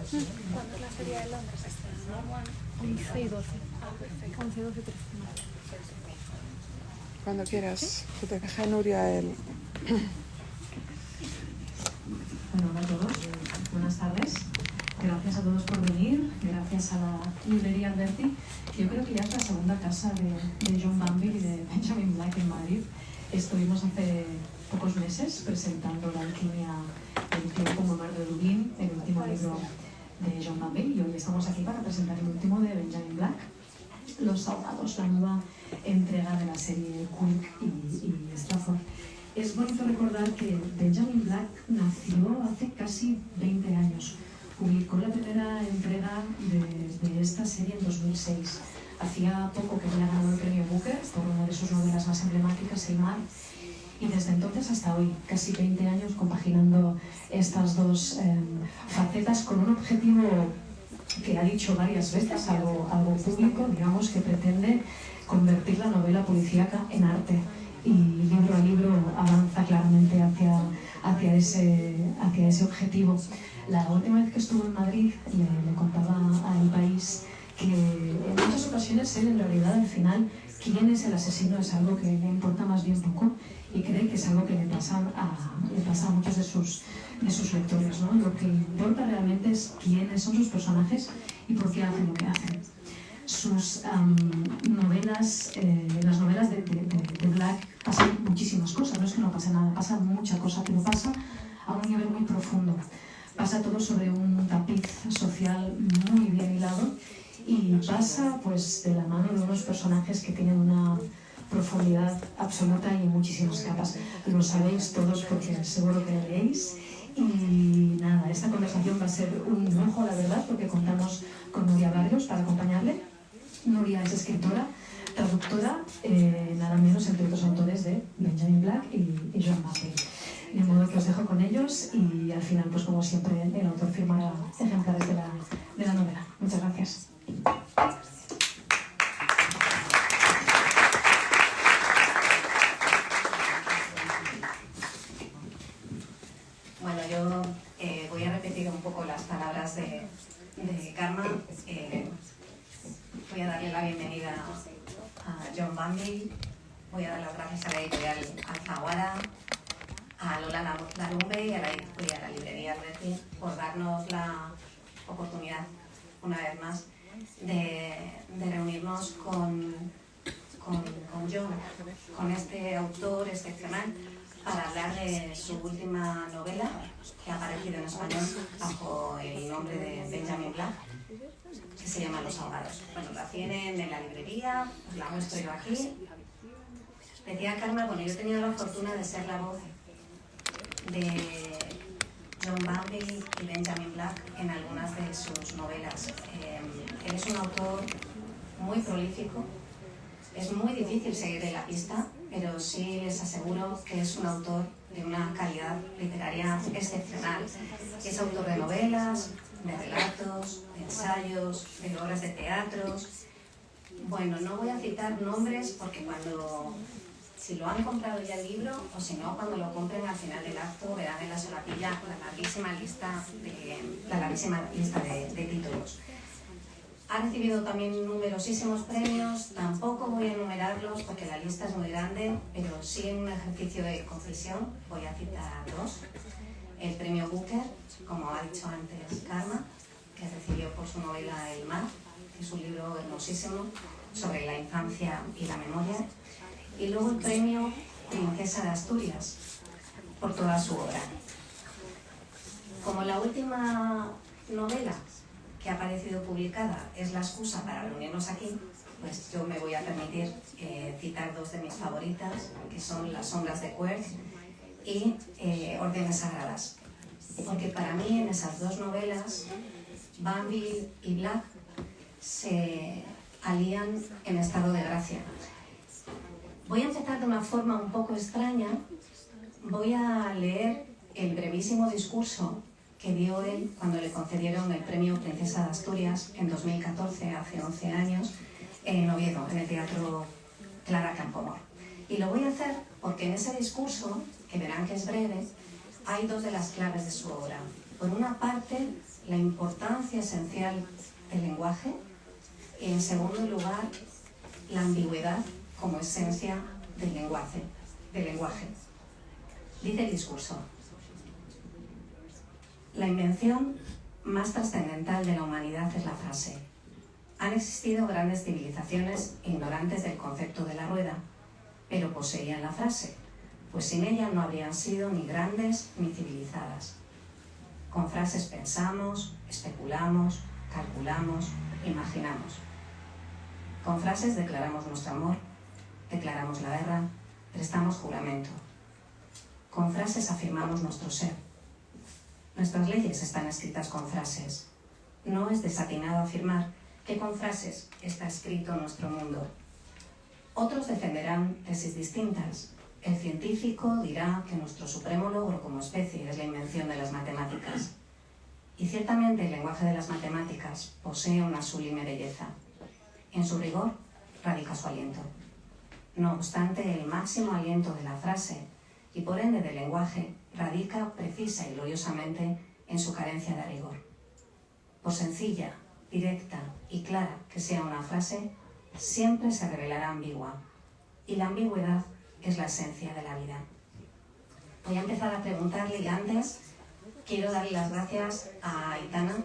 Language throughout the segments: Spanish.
¿Cuándo es la feria de Londres? 11 y 12. Ah, perfecto. 11, 12, 13. Cuando quieras, que te deje Nuria el... Bueno, hola a todos, buenas tardes. Gracias a todos por venir, gracias a la librería Alberti. Yo creo que ya es la segunda casa de John Banville y de Benjamin Black en Madrid. Estuvimos hace pocos meses presentando La alquimia del tiempo Momar de Dubín, el último libro de John Banville, y hoy estamos aquí para presentar el último de Benjamin Black, Los ahogados, la nueva entrega de la serie Quick y Strafford. Es bonito recordar que Benjamin Black nació hace casi 20 años. Publicó la primera entrega de esta serie en 2006. Hacía poco que había ganado el premio Booker por una de sus novelas más emblemáticas, El mar, y desde entonces hasta hoy, casi 20 años compaginando estas dos facetas con un objetivo que ha dicho varias veces, algo público, digamos, que pretende convertir la novela policíaca en arte. Y libro a libro avanza claramente hacia ese objetivo. La última vez que estuvo en Madrid le contaba a El País que en muchas ocasiones él en realidad al final quién es el asesino es algo que le importa más bien poco y cree que es algo que le pasa a muchos de sus lectores, ¿no? Lo que importa realmente es quiénes son sus personajes y por qué hacen lo que hacen. Sus novelas, las novelas de Black pasan muchísimas cosas, no es que no pase nada, pasa mucha cosa, pero pasa a un nivel muy profundo. Pasa todo sobre un tapiz social muy bien hilado y pasa pues de la mano de unos personajes que tienen una profundidad absoluta y muchísimas capas. Lo sabéis todos porque seguro que leéis. Y nada, esta conversación va a ser un lujo, la verdad, porque contamos con Nuria Barrios para acompañarle. Nuria es escritora, traductora, nada menos entre otros autores de Benjamin Black y John Banville. De modo que os dejo con ellos y al final, pues como siempre, el autor firmará ejemplares de la novela. Muchas gracias. Bueno, yo voy a repetir un poco las palabras de Karma. Voy a darle la bienvenida a John Banville. Voy a dar las gracias a la editorial Alfaguara, a Lola Larumbe y a la librería Alberti por darnos la oportunidad, una vez más, de reunirnos con John, con este autor excepcional, para hablar de su última novela, que ha aparecido en español bajo el nombre de Benjamin Black, que se llama Los ahogados. Bueno, la tienen en la librería, os la muestro yo aquí. Decía Karma, bueno, yo he tenido la fortuna de ser la voz de John Banville y Benjamin Black en algunas de sus novelas. Él es un autor muy prolífico, es muy difícil seguirle la pista, pero sí les aseguro que es un autor de una calidad literaria excepcional. Es autor de novelas, de relatos, de ensayos, de obras de teatro. Bueno, no voy a citar nombres porque si lo han comprado ya el libro o si no, cuando lo compren al final del acto verán en la solapilla la larguísima lista de títulos. Ha recibido también numerosísimos premios, tampoco voy a enumerarlos porque la lista es muy grande, pero sí en un ejercicio de concisión voy a citar dos. El premio Booker, como ha dicho antes Karma, que recibió por su novela El mar, que es un libro hermosísimo sobre la infancia y la memoria. Y luego el premio Princesa de Asturias, por toda su obra. Como la última novela que ha aparecido publicada es la excusa para reunirnos aquí, pues yo me voy a permitir citar dos de mis favoritas, que son Las sombras de Querc y Órdenes sagradas. Porque para mí en esas dos novelas, Banville y Black se alían en estado de gracia. Voy a empezar de una forma un poco extraña. Voy a leer el brevísimo discurso que dio él cuando le concedieron el premio Princesa de Asturias en 2014, hace 11 años, en Oviedo, en el Teatro Clara Campoamor. Y lo voy a hacer porque en ese discurso, que verán que es breve, hay dos de las claves de su obra. Por una parte, la importancia esencial del lenguaje y, en segundo lugar, la ambigüedad como esencia del lenguaje. Dice el discurso: la invención más trascendental de la humanidad es la frase. Han existido grandes civilizaciones ignorantes del concepto de la rueda, pero poseían la frase, pues sin ella no habrían sido ni grandes ni civilizadas. Con frases pensamos, especulamos, calculamos, imaginamos. Con frases declaramos nuestro amor, declaramos la guerra, prestamos juramento. Con frases afirmamos nuestro ser. Nuestras leyes están escritas con frases. No es desatinado afirmar que con frases está escrito nuestro mundo. Otros defenderán tesis distintas. El científico dirá que nuestro supremo logro como especie es la invención de las matemáticas. Y ciertamente el lenguaje de las matemáticas posee una sublime belleza. En su rigor radica su aliento. No obstante, el máximo aliento de la frase, y por ende del lenguaje, radica precisa y gloriosamente en su carencia de rigor. Por sencilla, directa y clara que sea una frase, siempre se revelará ambigua, y la ambigüedad es la esencia de la vida. Voy a empezar a preguntarle, y antes quiero darle las gracias a Aitana,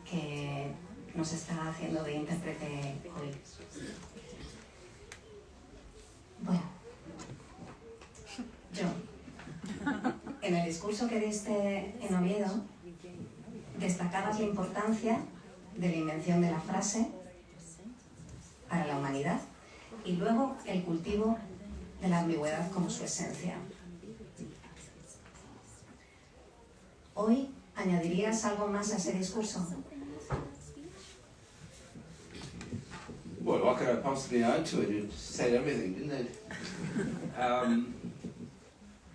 que nos está haciendo de intérprete hoy. Bueno, John, en el discurso que diste en Oviedo, destacabas la importancia de la invención de la frase para la humanidad y luego el cultivo de la ambigüedad como su esencia. ¿Hoy añadirías algo más a ese discurso? Well, what could I possibly add to it? It said everything, didn't it?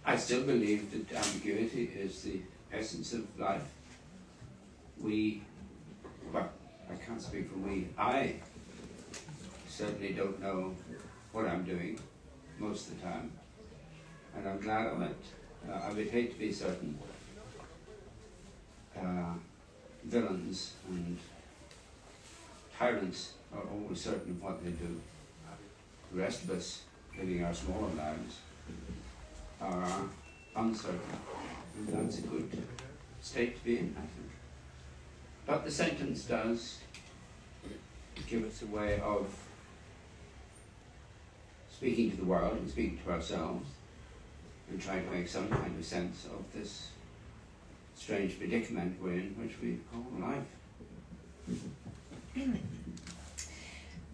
I still believe that ambiguity is the essence of life. Well, I can't speak for we. I certainly don't know what I'm doing most of the time, and I'm glad of it. I would hate to be certain. Villains and tyrants are always certain of what they do. The rest of us, living our smaller lives, are uncertain, and that's a good state to be in, I think. But the sentence does give us a way of speaking to the world and speaking to ourselves and trying to make some kind of sense of this strange predicament we're in, which we call life.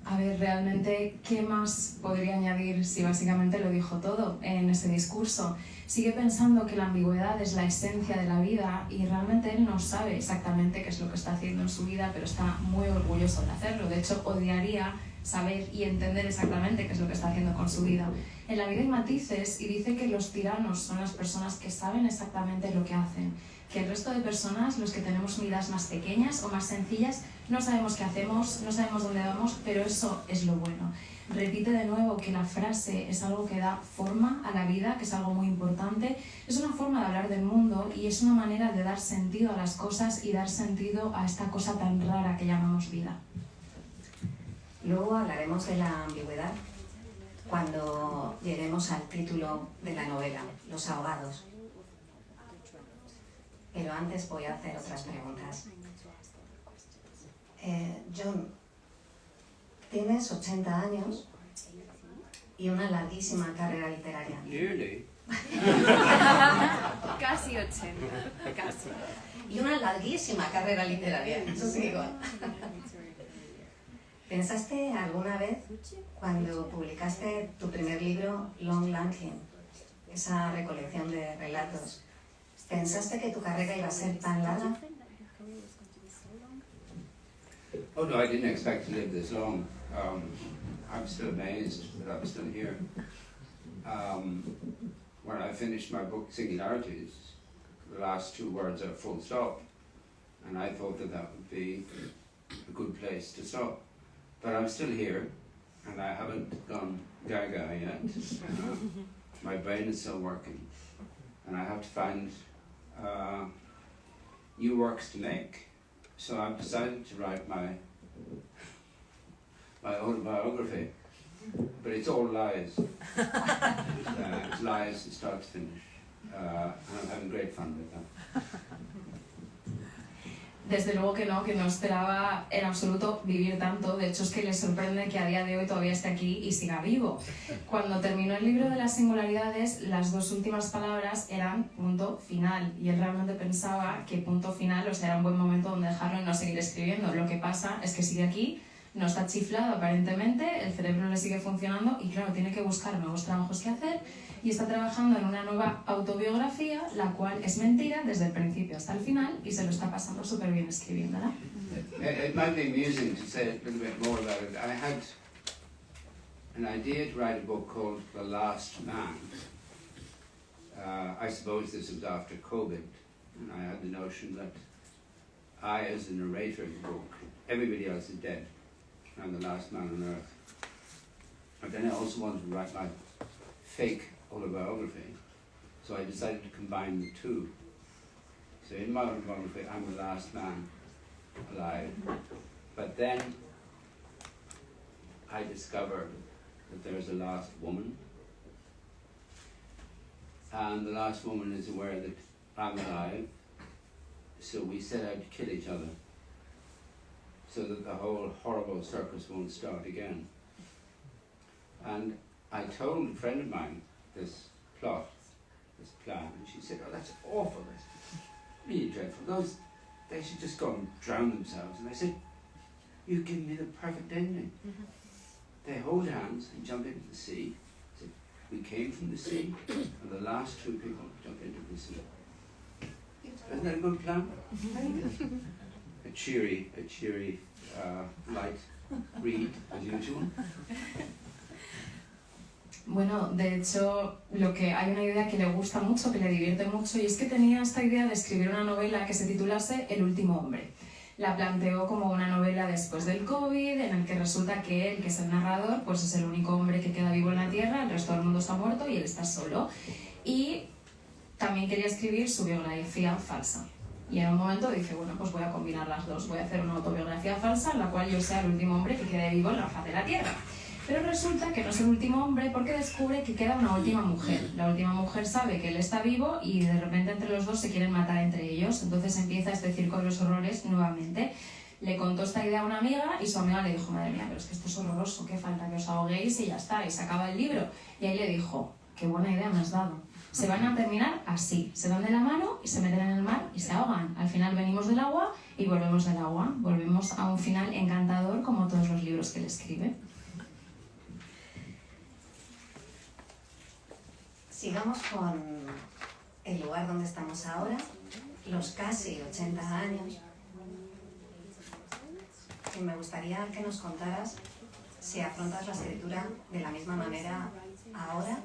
A ver, realmente, ¿qué más podría añadir si básicamente lo dijo todo en ese discurso? Sigue pensando que la ambigüedad es la esencia de la vida y realmente él no sabe exactamente qué es lo que está haciendo en su vida, pero está muy orgulloso de hacerlo. De hecho, odiaría saber y entender exactamente qué es lo que está haciendo con su vida. En la vida hay matices y dice que los tiranos son las personas que saben exactamente lo que hacen, que el resto de personas, los que tenemos vidas más pequeñas o más sencillas, no sabemos qué hacemos, no sabemos dónde vamos, pero eso es lo bueno. Repite de nuevo que la frase es algo que da forma a la vida, que es algo muy importante. Es una forma de hablar del mundo y es una manera de dar sentido a las cosas y dar sentido a esta cosa tan rara que llamamos vida. Luego hablaremos de la ambigüedad cuando lleguemos al título de la novela, Los ahogados. Pero antes voy a hacer otras preguntas. John, tienes 80 años y una larguísima carrera literaria. Nearly. Casi 80. Casi. Y una larguísima carrera literaria, eso sí digo. ¿Pensaste alguna vez, cuando publicaste tu primer libro, Long Lankin, esa recolección de relatos, pensaste que tu carrera iba a ser tan larga? Oh no, I didn't expect to live this long. I'm still amazed that I'm still here. When I finished my book, Singularities, the last two words are full stop, and I thought that that would be a good place to stop. But I'm still here, and I haven't gone gaga yet. My brain is still working, and I have to find new works to make, So I've decided to write my autobiography, but it's all lies. It's lies from start to finish, and I'm having great fun with that. Desde luego que no esperaba en absoluto vivir tanto. De hecho, es que le sorprende que a día de hoy todavía esté aquí y siga vivo. Cuando terminó el libro de las singularidades, las dos últimas palabras eran punto final. Y él realmente pensaba que punto final, o sea, era un buen momento donde dejarlo y no seguir escribiendo. Lo que pasa es que sigue aquí, no está chiflado aparentemente, el cerebro le sigue funcionando y claro, tiene que buscar nuevos trabajos que hacer y está trabajando en una nueva autobiografía, la cual es mentira desde el principio hasta el final y se lo está pasando súper bien escribiéndola. It might be amusing to say a little bit more about it. I had an idea to write a book called The Last Man. I suppose this was after COVID, and I had the notion that I, as the narrator of the book, everybody else is dead. I'm the last man on earth. But then I also wanted to write my fake autobiography, so I decided to combine the two. So in my autobiography, I'm the last man alive. But then I discovered that there's a last woman, and the last woman is aware that I'm alive, so we set out to kill each other, so that the whole horrible circus won't start again. And I told a friend of mine this plot, this plan, and she said, "Oh, that's awful, that's really dreadful. They should just go and drown themselves." And I said, "You've given me the perfect ending." They hold hands and jump into the sea. I said, "We came from the sea, and the last two people jump into the sea." Isn't that a good plan? A cheery, light read, as usual. Bueno, de hecho, hay una idea que le gusta mucho, que le divierte mucho, y es que tenía esta idea de escribir una novela que se titulase El último hombre. La planteó como una novela después del COVID, en el que resulta que él, que es el narrador, pues es el único hombre que queda vivo en la Tierra, el resto del mundo está muerto y él está solo. Y también quería escribir su biografía falsa. Y en un momento dije, bueno, pues voy a combinar las dos. Voy a hacer una autobiografía falsa en la cual yo sea el último hombre que quede vivo en la faz de la Tierra. Pero resulta que no es el último hombre porque descubre que queda una última mujer. La última mujer sabe que él está vivo y de repente entre los dos se quieren matar entre ellos. Entonces empieza este circo de los horrores nuevamente. Le contó esta idea a una amiga y su amiga le dijo, madre mía, pero es que esto es horroroso, qué falta que os ahoguéis y ya está, y se acaba el libro. Y ahí le dijo, qué buena idea me has dado. Se van a terminar así, se dan de la mano y se meten en el mar y se ahogan. Al final venimos del agua y volvemos del agua. Volvemos a un final encantador como todos los libros que él escribe. Sigamos con el lugar donde estamos ahora, los casi 80 años. Y me gustaría que nos contaras si afrontas la escritura de la misma manera ahora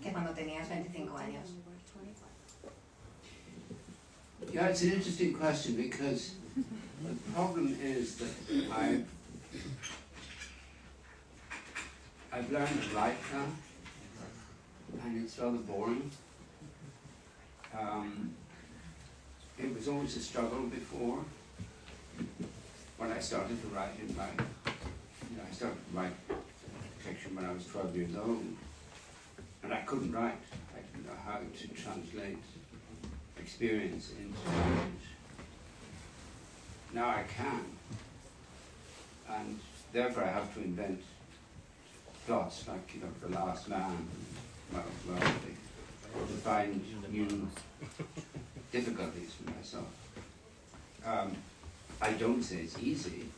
que cuando tenías 25 años. Yeah, it's an interesting question because the problem is that I've learned to write now, and it's rather boring. It was always a struggle before. When I started to write I started to write fiction when I was 12 years old, and I couldn't write. I didn't know how to translate experience into language. Now I can, and therefore I have to invent plots like, The Last Man, to find new difficulties for myself. I don't say it's easy.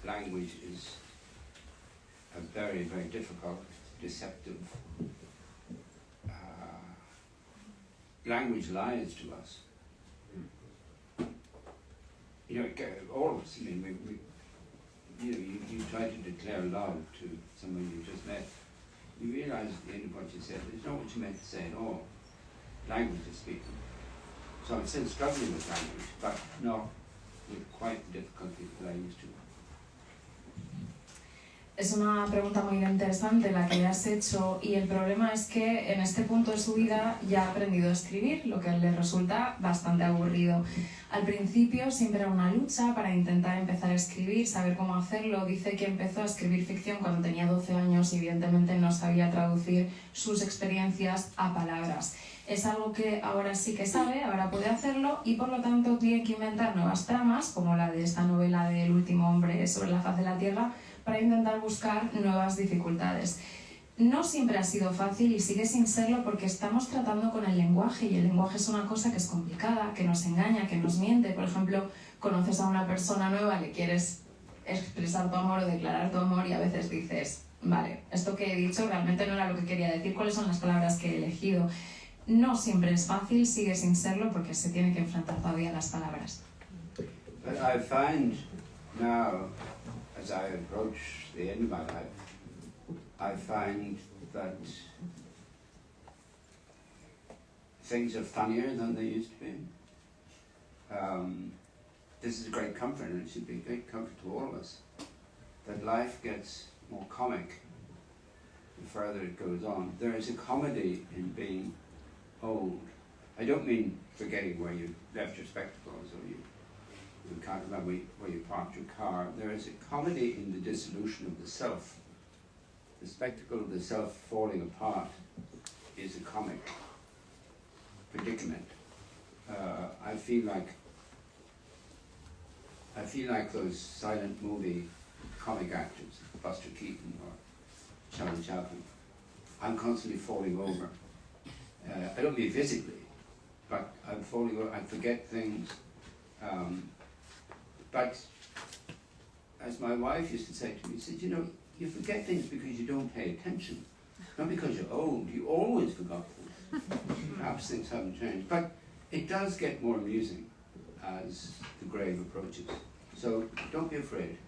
Language is a very, very difficult, deceptive. Language lies to us. All of us. I mean, you try to declare love to someone you just met. You realise at the end of what you said, it's not what you meant to say at all. Language is speaking. So I'm still struggling with language, but not with quite the difficulty that I used to. Es una pregunta muy interesante la que le has hecho y el problema es que en este punto de su vida ya ha aprendido a escribir, lo que le resulta bastante aburrido. Al principio siempre era una lucha para intentar empezar a escribir, saber cómo hacerlo. Dice que empezó a escribir ficción cuando tenía 12 años y evidentemente no sabía traducir sus experiencias a palabras. Es algo que ahora sí que sabe, ahora puede hacerlo y por lo tanto tiene que inventar nuevas tramas, como la de esta novela del último hombre sobre la faz de la Tierra, para intentar buscar nuevas dificultades. No siempre ha sido fácil y sigue sin serlo porque estamos tratando con el lenguaje y el lenguaje es una cosa que es complicada, que nos engaña, que nos miente. Por ejemplo, conoces a una persona nueva, le quieres expresar tu amor o declarar tu amor y a veces dices, vale, esto que he dicho realmente no era lo que quería decir, ¿cuáles son las palabras que he elegido? No siempre es fácil, sigue sin serlo porque se tiene que enfrentar todavía a las palabras. But I find now, as I approach the end of my life, I find that things are funnier than they used to be. This is a great comfort, and it should be a great comfort to all of us, that life gets more comic the further it goes on. There is a comedy in being old. I don't mean forgetting where you left your spectacles or you can't remember where you parked your car. There is a comedy in the dissolution of the self. The spectacle of the self falling apart is a comic predicament. I feel like those silent movie comic actors, Buster Keaton or Charlie Chaplin. I'm constantly falling over. I don't mean physically, but I'm falling over. I forget things. But as my wife used to say to me, she said, you know, you forget things because you don't pay attention, not because you're old. You always forgot things. Perhaps things haven't changed, but it does get more amusing as the grave approaches. So don't be afraid.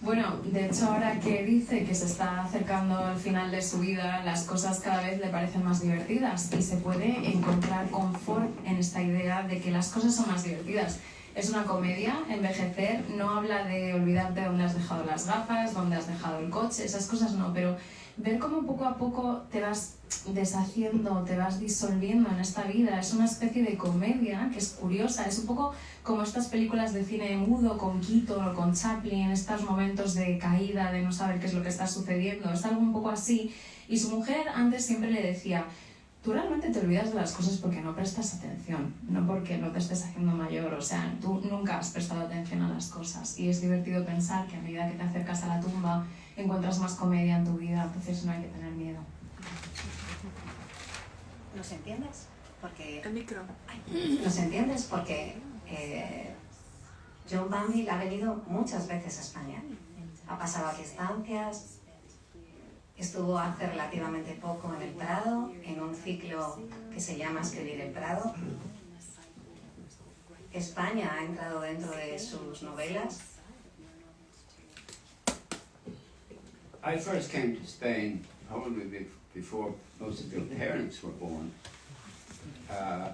Bueno, de hecho ahora que dice que se está acercando al final de su vida, las cosas cada vez le parecen más divertidas y se puede encontrar confort en esta idea de que las cosas son más divertidas. Es una comedia, envejecer, no habla de olvidarte dónde has dejado las gafas, dónde has dejado el coche, esas cosas no, pero ver cómo poco a poco te vas deshaciendo, te vas disolviendo en esta vida, es una especie de comedia que es curiosa, es un poco como estas películas de cine mudo con Keaton o con Chaplin, estos momentos de caída, de no saber qué es lo que está sucediendo, es algo un poco así. Y su mujer antes siempre le decía, tú realmente te olvidas de las cosas porque no prestas atención, no porque no te estés haciendo mayor, o sea, tú nunca has prestado atención a las cosas y es divertido pensar que a medida que te acercas a la tumba encuentras más comedia en tu vida, entonces no hay que tener miedo. ¿Nos entiendes? Porque... El micro. ¿Nos entiendes? Porque John Banville ha venido muchas veces a España. Ha pasado aquí estancias, estuvo hace relativamente poco en el Prado, en un ciclo que se llama Escribir el Prado. España ha entrado dentro de sus novelas. I first came to Spain probably before most of your parents were born. I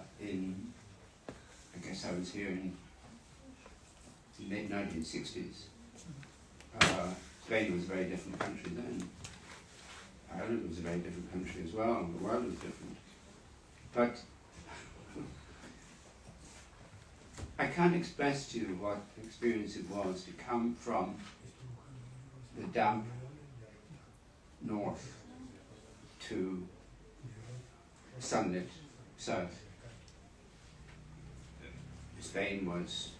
guess I was here in the mid-1960s. Spain was a very different country then. Ireland was a very different country as well, and the world was different. But I can't express to you what experience it was to come from the damp north to sunlit south. Spain was,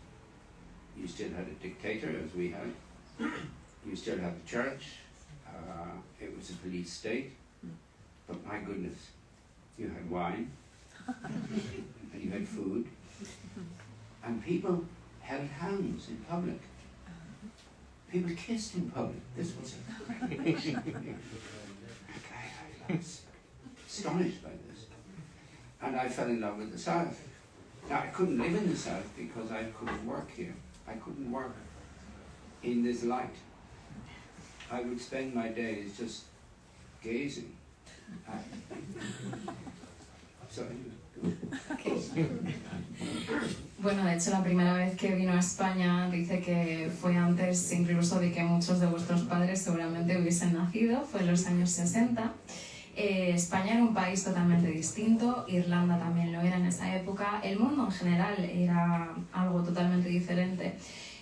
you still had a dictator as we had, you still had the church, it was a police state, but my goodness, you had wine, and you had food, and people held hands in public. People kissed in public. This was I was astonished by this. And I fell in love with the South. Now, I couldn't live in the South because I couldn't work here. I couldn't work in this light. I would spend my days just gazing at it. So, Bueno, de hecho, la primera vez que vino a España dice que fue antes incluso de que muchos de vuestros padres seguramente hubiesen nacido, fue en los años 60. España era un país totalmente distinto, Irlanda también lo era en esa época, el mundo en general era algo totalmente diferente.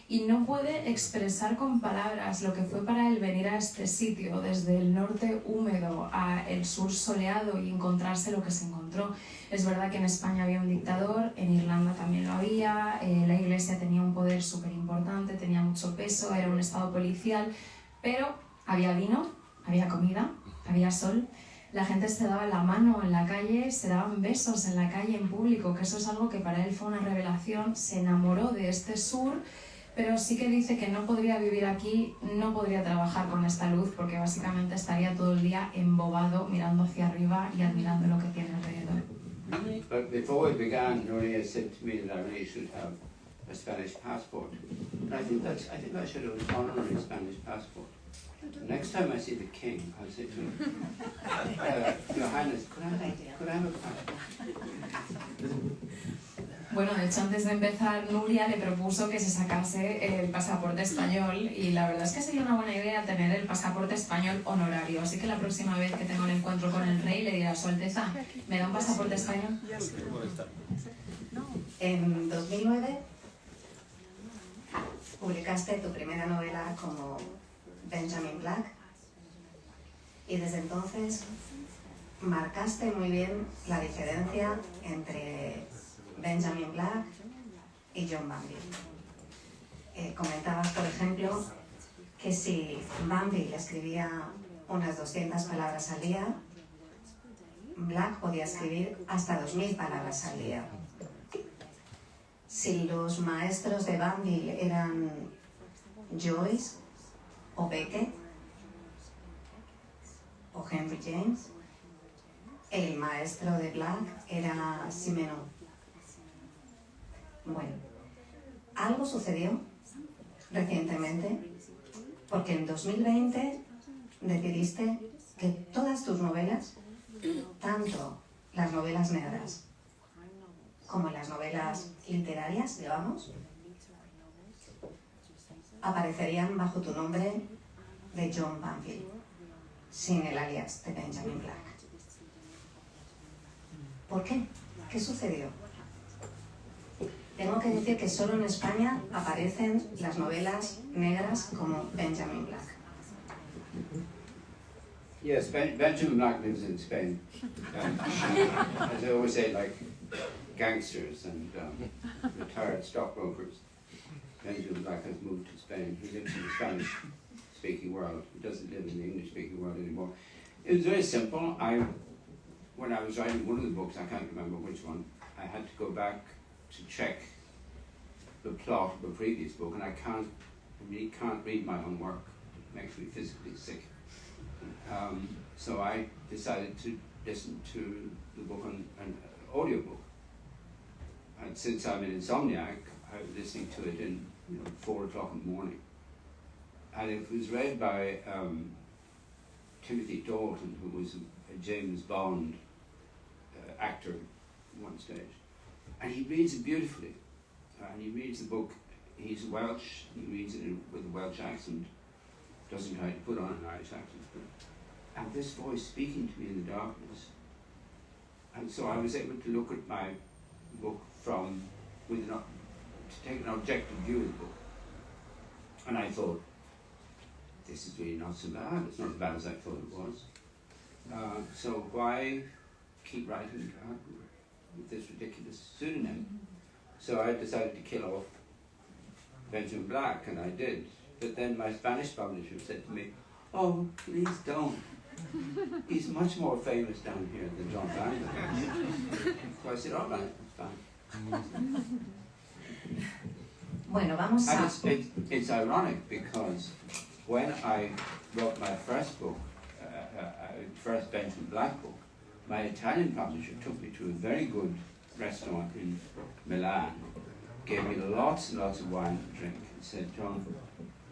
Y no puede expresar con palabras lo que fue para él venir a este sitio, desde el norte húmedo a el sur soleado, y encontrarse lo que se encontró. Es verdad que en España había un dictador, en Irlanda también lo había, la Iglesia tenía un poder súper importante, tenía mucho peso, era un estado policial, pero había vino, había comida, había sol. La gente se daba la mano en la calle, se daban besos en la calle, en público, que eso es algo que para él fue una revelación. Se enamoró de este sur, pero sí que dice que no podría vivir aquí, no podría trabajar con esta luz, porque básicamente estaría todo el día embobado mirando hacia arriba y admirando lo que tiene alrededor. But before we began, Nuria said to me that I really should have a Spanish passport. And I think I should have an honorary Spanish passport. Next time I see the king, I'll say to him, Your Highness, could I have a passport? Bueno, de hecho, antes de empezar, Nuria le propuso que se sacase el pasaporte español, y la verdad es que sería una buena idea tener el pasaporte español honorario. Así que la próxima vez que tenga un encuentro con el rey le dirá: Su Alteza, ¿me da un pasaporte español? En 2009 publicaste tu primera novela como Benjamin Black, y desde entonces marcaste muy bien la diferencia entre Benjamin Black y John Banville. Comentabas, por ejemplo, que si Banville escribía unas 200 palabras al día, Black podía escribir hasta 2000 palabras al día. Si los maestros de Banville eran Joyce o Beckett o Henry James, el maestro de Black era Simenon. Bueno, algo sucedió recientemente, porque en 2020 decidiste que todas tus novelas, tanto las novelas negras como las novelas literarias, digamos, aparecerían bajo tu nombre de John Banville, sin el alias de Benjamin Black. ¿Por qué? ¿Qué sucedió? Tengo que decir que solo en España aparecen las novelas negras como Benjamin Black. Yes, Benjamin Black lives in Spain. As I always say, like gangsters and retired stockbrokers. Benjamin Black has moved to Spain. He lives in the Spanish-speaking world. He doesn't live in the English-speaking world anymore. It was very simple. When I was writing one of the books, I can't remember which one, I had to go back to check the plot of the previous book, and I really can't read my own work. It makes me physically sick. So I decided to listen to the book on an audiobook. And since I'm an insomniac, I was listening to it in 4 o'clock in the morning. And it was read by Timothy Dalton, who was a James Bond actor at one stage. And he reads it beautifully. And he reads the book, he's Welsh, he reads it with a Welsh accent, doesn't try to put on an Irish accent. And this voice speaking to me in the darkness. And so I was able to look at my book to take an objective view of the book. And I thought, this is really not so bad. It's not as bad as I thought it was. So why keep writing with this ridiculous pseudonym? So I decided to kill off Benjamin Black, and I did. But then my Spanish publisher said to me, "Oh, please don't. He's much more famous down here than John Banville." So I said, "All right, that's fine." Bueno, vamos a... And it's ironic because when I wrote my first book, first Benjamin Black book, my Italian publisher took me to a very good restaurant in Milan, gave me lots and lots of wine to drink, and said, "John,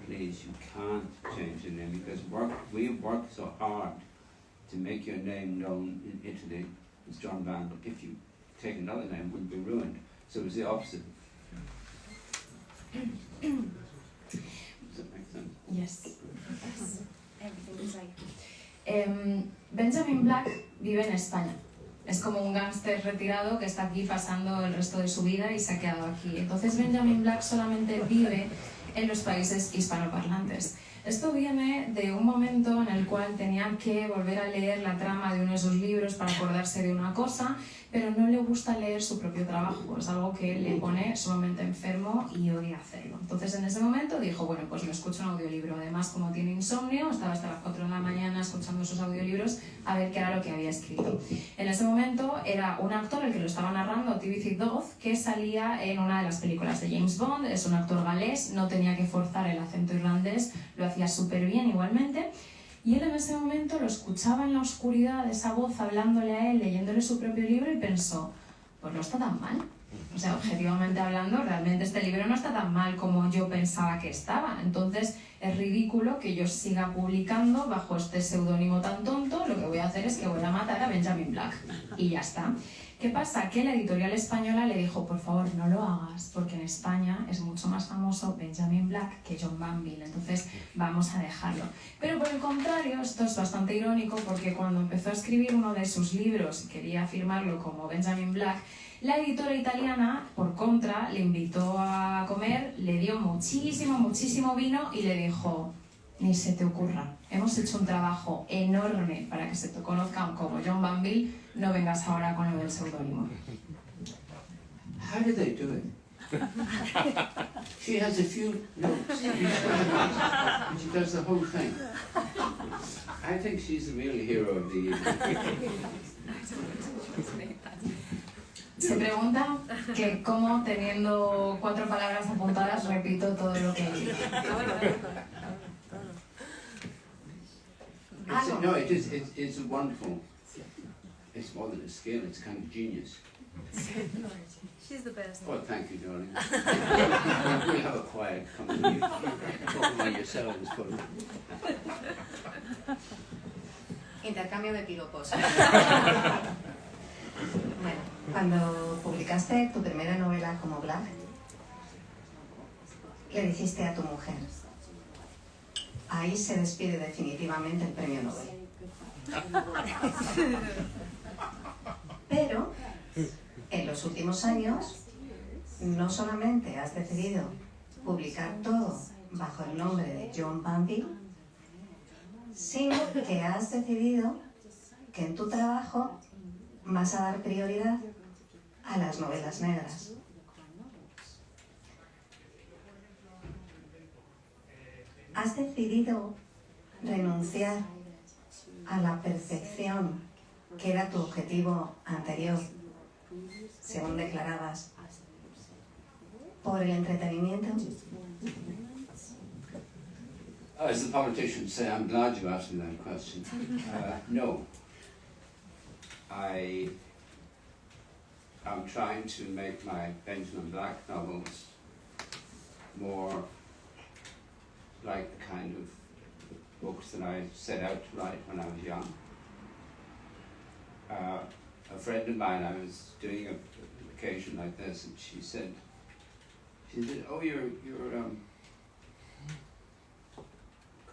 please, you can't change your name because we've worked so hard to make your name known in Italy as John Banville. If you take another name, we'll be ruined." So it was the opposite Does that make sense? Yes. Everything is like Benjamin Black vive en España. Es como un gángster retirado que está aquí pasando el resto de su vida y se ha quedado aquí. Entonces Benjamin Black solamente vive en los países hispanoparlantes. Esto viene de un momento en el cual tenía que volver a leer la trama de uno de sus libros para acordarse de una cosa, pero no le gusta leer su propio trabajo. Es algo que le pone sumamente enfermo y odia hacerlo. Entonces en ese momento dijo, bueno, pues me escucho un audiolibro. Además, como tiene insomnio, estaba hasta las 4 de la mañana escuchando sus audiolibros a ver qué era lo que había escrito. En ese momento era un actor el que lo estaba narrando, Timothy Dodd, que salía en una de las películas de James Bond. Es un actor galés, no tenía que forzar el acento irlandés, lo hacía súper bien igualmente. Y él en ese momento lo escuchaba en la oscuridad, esa voz hablándole a él, leyéndole su propio libro, y pensó, pues no está tan mal. O sea, objetivamente hablando, realmente este libro no está tan mal como yo pensaba que estaba. Entonces es ridículo que yo siga publicando bajo este seudónimo tan tonto. Lo que voy a hacer es que voy a matar a Benjamin Black. Y ya está. ¿Qué pasa? Que la editorial española le dijo, por favor, no lo hagas, porque en España es mucho más famoso Benjamin Black que John Banville, entonces vamos a dejarlo. Pero por el contrario, esto es bastante irónico, porque cuando empezó a escribir uno de sus libros y quería firmarlo como Benjamin Black, la editora italiana, por contra, le invitó a comer, le dio muchísimo vino y le dijo, ni se te ocurra, hemos hecho un trabajo enorme para que se te conozcan como John Banville, no vengas ahora con lo del seudónimo. How do they do it? She has a few notes, and she does the whole thing. I think she's the real hero of the evening. Se pregunta que cómo, teniendo 4 palabras apuntadas, repito todo lo que digo. No, it's wonderful. It's more than a skill, it's kind of genius. she's the best. Oh, thank you, darling. We'll have a quiet conversation. Talk among yourselves for Intercambio de piropos. Bueno, cuando publicaste tu primera novela como Black, le dijiste a tu mujer, ahí se despide definitivamente el premio Nobel. Pero en los últimos años no solamente has decidido publicar todo bajo el nombre de John Banville, sino que has decidido que en tu trabajo vas a dar prioridad a las novelas negras. Has decidido renunciar a la perfección que era tu objetivo anterior, según declarabas, por el entretenimiento. As the politicians say, I'm glad you asked me that question. No. I am trying to make my Benjamin Black novels more like the kind of books that I set out to write when I was young. A friend of mine, I was doing an occasion like this, and she said, oh, you're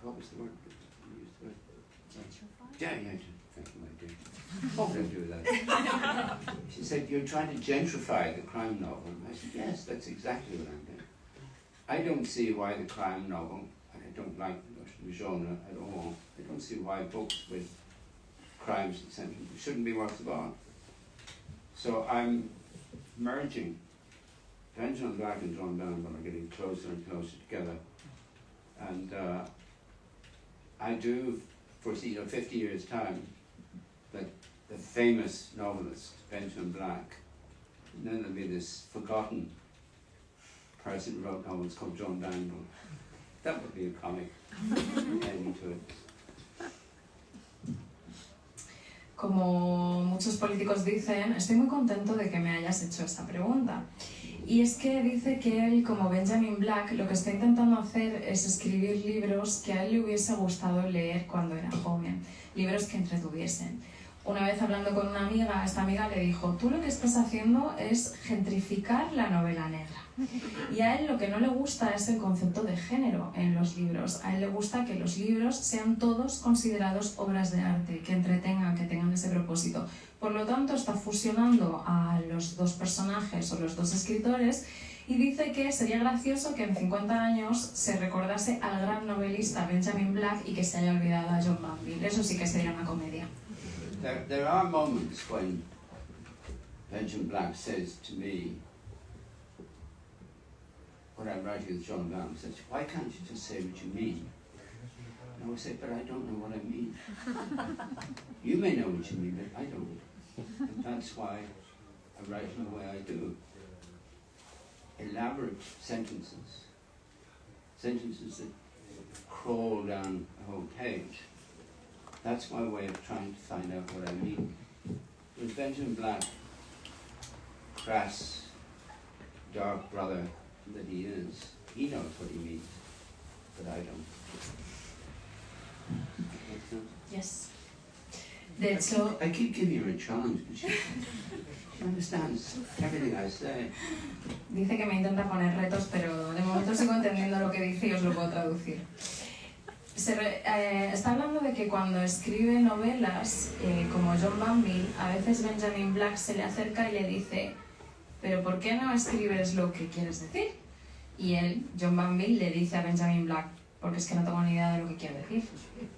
what was the word? Yeah, thank you, my dear. What would I do with that? She said, you're trying to gentrify the crime novel. And I said, yes, that's exactly what I'm doing. I don't see why the crime novel, and I don't like the genre at all, I don't see why books with crimes and sentences shouldn't be works of art. So I'm merging. Benjamin Black and John Banville are getting closer and closer together. And I do foresee in 50 years' time that the famous novelist, Benjamin Black, and then there'll be this forgotten person who wrote novels called John Banville. That would be a comic ending to it. Como muchos políticos dicen, estoy muy contento de que me hayas hecho esta pregunta. Y es que dice que él, como Benjamin Black, lo que está intentando hacer es escribir libros que a él le hubiese gustado leer cuando era joven, libros que entretuviesen. Una vez hablando con una amiga, esta amiga le dijo, tú lo que estás haciendo es gentrificar la novela negra. Y a él lo que no le gusta es el concepto de género en los libros. A él le gusta que los libros sean todos considerados obras de arte, que entretengan, que tengan ese propósito. Por lo tanto, está fusionando a los dos personajes o los dos escritores y dice que sería gracioso que en 50 años se recordase al gran novelista Benjamin Black y que se haya olvidado a John Banville. Eso sí que sería una comedia. There are moments when Benjamin Black says to me, when I'm writing with John Banville, says, why can't you just say what you mean? And I would say, but I don't know what I mean. You may know what you mean, but I don't. And that's why I write in the way I do. Elaborate sentences, sentences that crawl down a whole page. That's my way of trying to find out what I mean. With Benjamin Black, crass, dark brother that he is, he knows what he means, but I don't. Make sense? Yes. De hecho, I keep giving her a challenge, but she understands everything I say. dice que me intenta poner retos, pero de momento sigo entendiendo lo que dice y os lo puedo traducir. Está hablando de que cuando escribe novelas, como John Banville, a veces Benjamin Black se le acerca y le dice, ¿pero por qué no escribes lo que quieres decir? Y él, John Banville, le dice a Benjamin Black, porque es que no tengo ni idea de lo que quiero decir.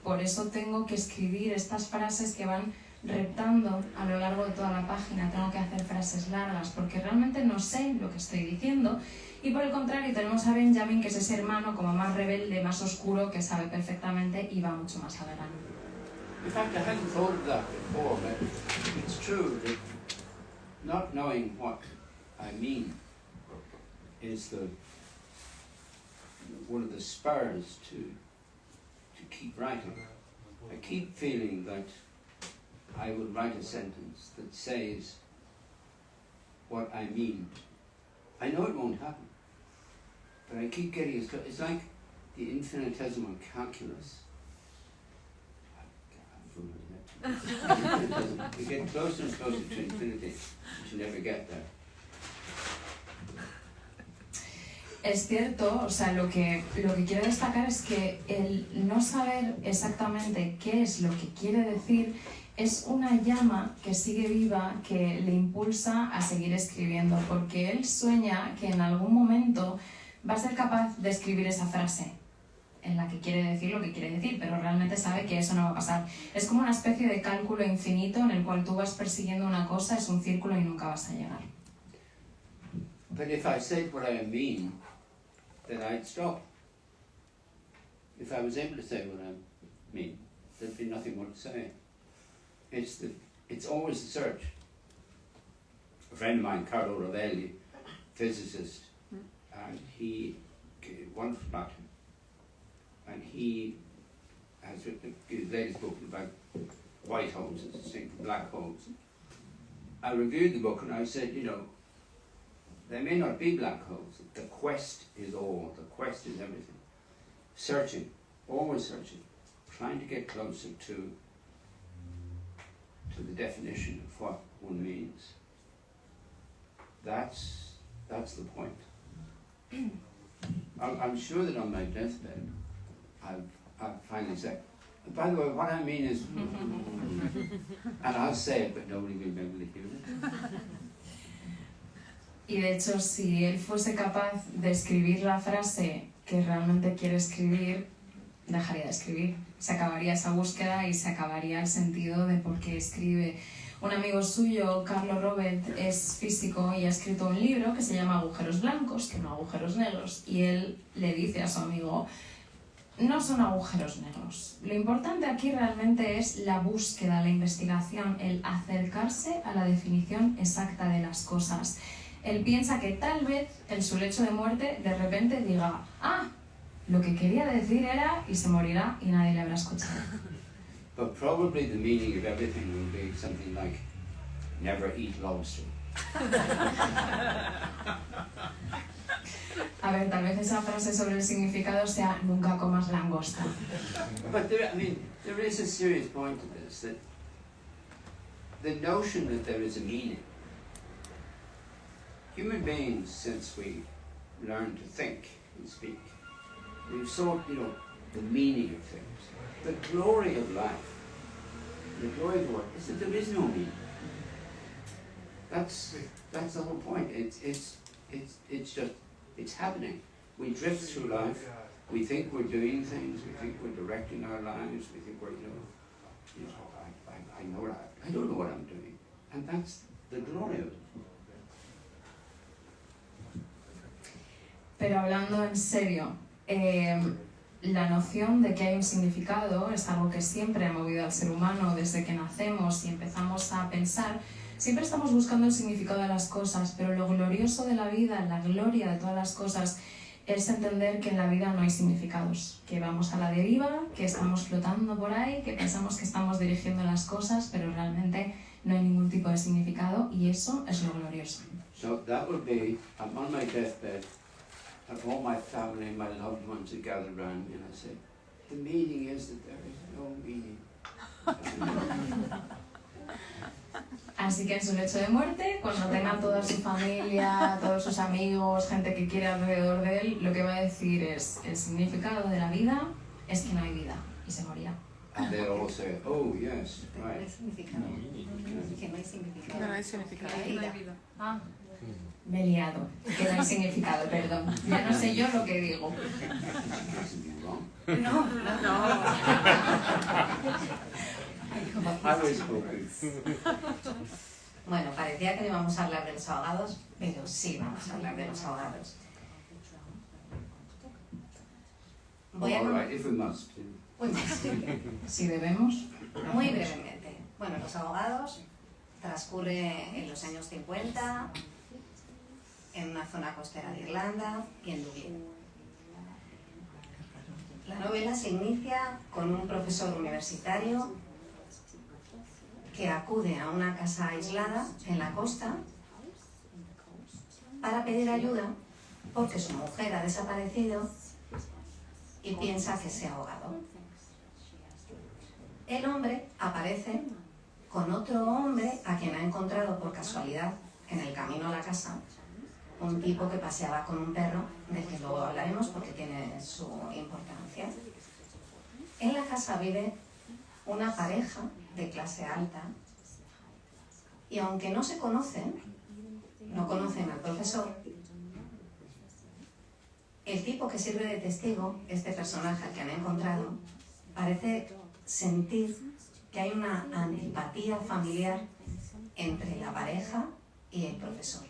Por eso tengo que escribir estas frases que van reptando a lo largo de toda la página, tengo que hacer frases largas, porque realmente no sé lo que estoy diciendo. Y por el contrario tenemos a Benjamin, que es ese hermano como más rebelde, más oscuro, que sabe perfectamente y va mucho más al grano. In fact, I hadn't thought of that before, but it's true that not knowing what I mean is one of the spurs to keep writing. I keep feeling that I will write a sentence that says what I mean. I know it won't happen, but I keep getting it. It's like the infinitesimal calculus. You get closer and closer to infinity, but you never get there. Es cierto, o sea, lo que quiero destacar es que el no saber exactamente qué es lo que quiere decir es una llama que sigue viva, que le impulsa a seguir escribiendo, porque él sueña que en algún momento va a ser capaz de escribir esa frase en la que quiere decir lo que quiere decir, pero realmente sabe que eso no va a pasar. Es como una especie de cálculo infinito en el cual tú vas persiguiendo una cosa, es un círculo y nunca vas a llegar. But if I said what I mean, then I'd stop. If I was able to say what I mean, there'd be nothing more to say. It's always the search. A friend of mine, Carlo Rovelli, physicist, and he, wonderful doctor, and he has written his latest book about white holes as distinct from black holes. I reviewed the book and I said, you know, there may not be black holes. The quest is all. The quest is everything. Searching, always searching, trying to get closer to the definition of what one means. That's the point. I'm sure that on my deathbed, I'll finally say, by the way, what I mean is, and I'll say it, but nobody will be able to hear it. Y de hecho, si él fuese capaz de escribir la frase que realmente quiere escribir, dejaría de escribir. Se acabaría esa búsqueda y se acabaría el sentido de por qué escribe. Un amigo suyo, Carlo Robert, es físico y ha escrito un libro que se llama Agujeros Blancos, que no agujeros negros. Y él le dice a su amigo, no son agujeros negros. Lo importante aquí realmente es la búsqueda, la investigación, el acercarse a la definición exacta de las cosas. Él piensa que tal vez en su lecho de muerte de repente diga, lo que quería decir era, y se morirá y nadie le habrá escuchado. But probably the meaning of everything will be something like, never eat lobster. A ver, tal vez esa frase sobre el significado sea, nunca comas langosta. But there is a serious point to this, that the notion that there is a meaning. Human beings, since we learned to think and speak, we've sought, the meaning of things. The glory of life, the glory of the world, is that there is no meaning. That's the whole point. It's happening. We drift through life. We think we're doing things. We think we're directing our lives. We think we're, I know that. I don't know what I'm doing, and that's the glory of it. Pero hablando en serio, la noción de que hay un significado es algo que siempre ha movido al ser humano desde que nacemos y empezamos a pensar. Siempre estamos buscando el significado de las cosas, pero lo glorioso de la vida, la gloria de todas las cosas, es entender que en la vida no hay significados, que vamos a la deriva, que estamos flotando por ahí, que pensamos que estamos dirigiendo las cosas, pero realmente no hay ningún tipo de significado y eso es lo glorioso. So that would be, I'm on my deathbed, and all my family, my loved ones are gathered around me, and I say, the meaning is that there is no meaning. Así que en su lecho de muerte, cuando tenga toda su familia, todos sus amigos, gente que quiere alrededor de él, lo que va a decir es, el significado de la vida es que no hay vida, y se morirá. And they all say, oh yes, No hay right. significado. Que no hay significado. No hay significado. No hay vida. Me he liado, que no hay significado, perdón. Ya no sé yo lo que digo. Mustn't be wrong. No. I was hoping. Bueno, parecía que no íbamos a hablar de los ahogados, pero sí vamos a hablar de los ahogados. Voy a All right, if we must. Si debemos, muy brevemente. Bueno, los ahogados transcurre en los años 50 en una zona costera de Irlanda y en Dublín. La novela se inicia con un profesor universitario que acude a una casa aislada en la costa para pedir ayuda porque su mujer ha desaparecido y piensa que se ha ahogado. El hombre aparece con otro hombre a quien ha encontrado por casualidad en el camino a la casa, un tipo que paseaba con un perro, del que luego hablaremos porque tiene su importancia. En la casa vive una pareja de clase alta y aunque no se conocen, no conocen al profesor, el tipo que sirve de testigo, este personaje al que han encontrado, parece sentir que hay una antipatía familiar entre la pareja y el profesor.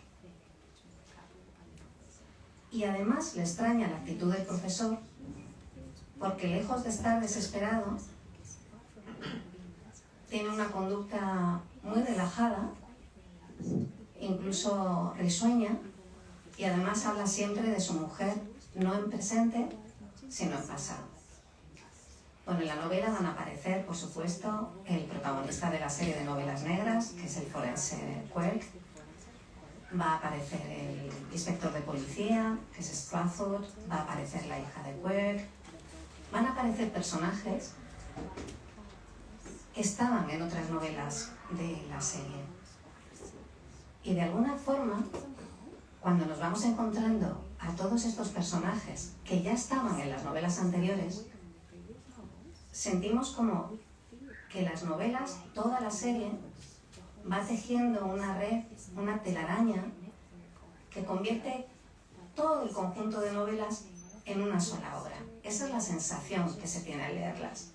Y además le extraña la actitud del profesor porque lejos de estar desesperado, tiene una conducta muy relajada, incluso risueña, y además habla siempre de su mujer, no en presente, sino en pasado. Bueno, en la novela van a aparecer, por supuesto, el protagonista de la serie de novelas negras, que es el forense Quirk. Va a aparecer el inspector de policía, que es Strafford. Va a aparecer la hija de Quirk. Van a aparecer personajes que estaban en otras novelas de la serie. Y de alguna forma, cuando nos vamos encontrando a todos estos personajes que ya estaban en las novelas anteriores, sentimos como que las novelas, toda la serie, va tejiendo una red, una telaraña, que convierte todo el conjunto de novelas en una sola obra. Esa es la sensación que se tiene al leerlas.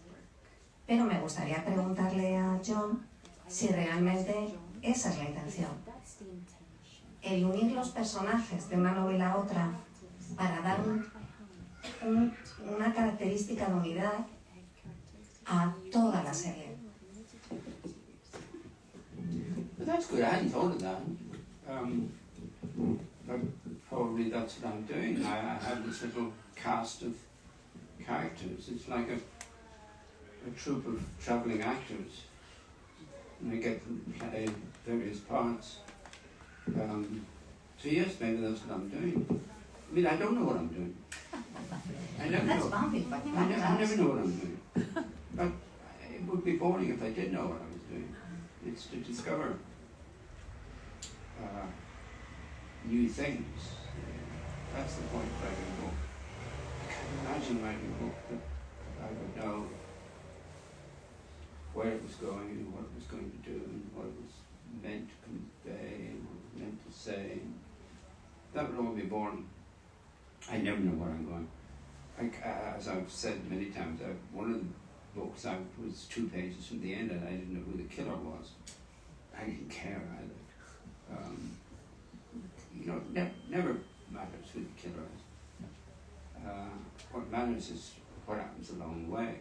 Pero me gustaría preguntarle a John si realmente esa es la intención. El unir los personajes de una novela a otra para dar una característica de unidad a toda la serie. But that's good. I hadn't thought of that. But probably that's what I'm doing. I have this little cast of characters. It's like a troupe of travelling actors. And I get them to play various parts. So yes, maybe that's what I'm doing. I mean, I don't know what I'm doing. I never That's know. bounded by I never know what I'm doing. But it would be boring if I did know what I was doing. It's to discover new things. That's the point of writing a book. I can't imagine writing a book that I would know where it was going and what it was going to do and what it was meant to convey and what it was meant to say. That would all be boring. I never know where I'm going. As I've said many times, one of the books I was 2 pages from the end and I didn't know who the killer was. I didn't care either. Never matters who the killer is. What matters is what happens along the way.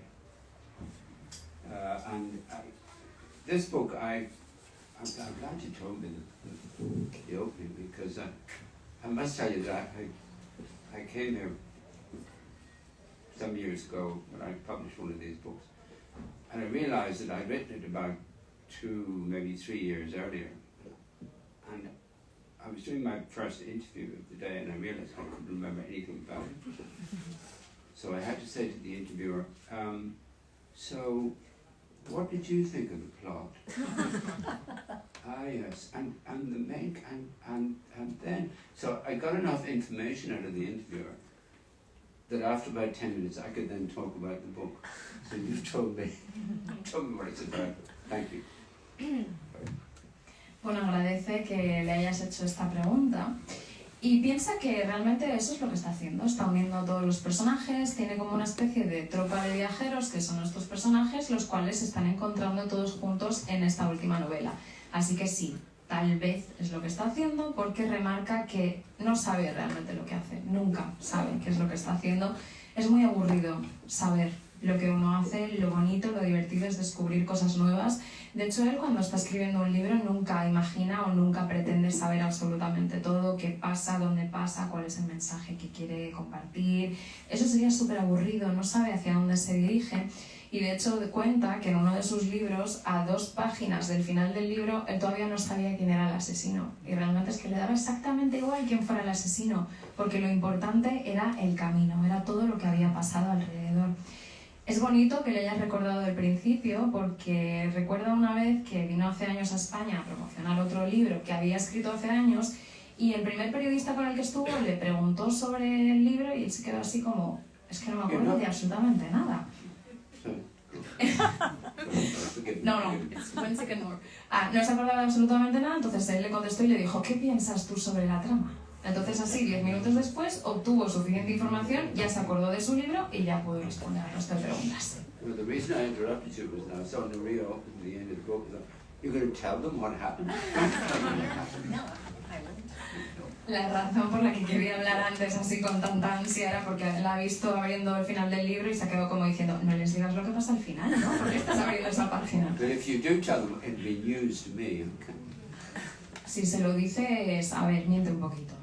This book, I'm glad you told me the opening, because I must tell you that I came here some years ago when I published one of these books, and I realized that I'd written it about 2, maybe 3 years earlier, and I was doing my first interview of the day and I realized I couldn't remember anything about it. So I had to say to the interviewer, so what did you think of the plot? Yes, and the make, and then, so I got enough information out of the interviewer that after about 10 minutes I could then talk about the book. So you've told me what it's about. Thank you. Bueno, agradece que le hayas hecho esta pregunta y piensa que realmente eso es lo que está haciendo. Está uniendo a todos los personajes, tiene como una especie de tropa de viajeros que son estos personajes, los cuales se están encontrando todos juntos en esta última novela. Así que sí, tal vez es lo que está haciendo, porque remarca que no sabe realmente lo que hace, nunca sabe qué es lo que está haciendo. Es muy aburrido saber lo que uno hace, lo bonito, lo divertido es descubrir cosas nuevas. De hecho, él cuando está escribiendo un libro nunca imagina o nunca pretende saber absolutamente todo, qué pasa, dónde pasa, cuál es el mensaje que quiere compartir. Eso sería súper aburrido, no sabe hacia dónde se dirige. Y de hecho cuenta que en uno de sus libros, a 2 páginas del final del libro, él todavía no sabía quién era el asesino. Y realmente es que le daba exactamente igual quién fuera el asesino, porque lo importante era el camino, era todo lo que había pasado alrededor. Es bonito que le hayas recordado del principio, porque recuerda una vez que vino hace años a España a promocionar otro libro que había escrito hace años, y el primer periodista con el que estuvo le preguntó sobre el libro y él se quedó así como, es que no me acuerdo de absolutamente nada. No, one second more. No se acordaba de absolutamente nada, entonces él le contestó y le dijo, ¿qué piensas tú sobre la trama? Entonces así, 10 minutos después, obtuvo suficiente información, ya se acordó de su libro y ya pudo responder a nuestras preguntas. Well, the reason I interrupted you was I saw Maria open the end of the book. You're going to tell them what happened? La razón por la que quería hablar antes así con tanta ansia era porque la ha visto abriendo el final del libro y se ha quedado como diciendo, no les digas lo que pasa al final, ¿no? ¿Por qué estás abriendo esa página? But if you do tell them, it'll be news to me. Okay? Si se lo dices, a ver, miente un poquito.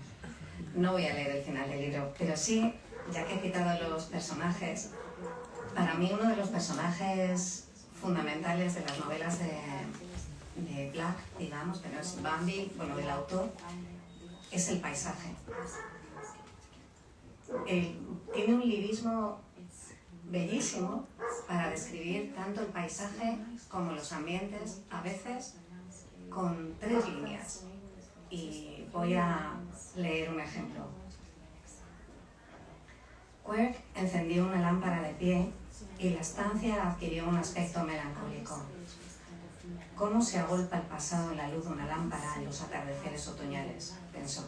No voy a leer el final del libro, pero sí, ya que he citado los personajes, para mí uno de los personajes fundamentales de las novelas de Black, digamos, que no es Bambi, bueno, del autor, es el paisaje. Tiene un lirismo bellísimo para describir tanto el paisaje como los ambientes, a veces con 3 líneas. Y voy a leer un ejemplo. Quirk encendió una lámpara de pie y la estancia adquirió un aspecto melancólico. ¿Cómo se agolpa el pasado en la luz de una lámpara en los atardeceres otoñales?, pensó.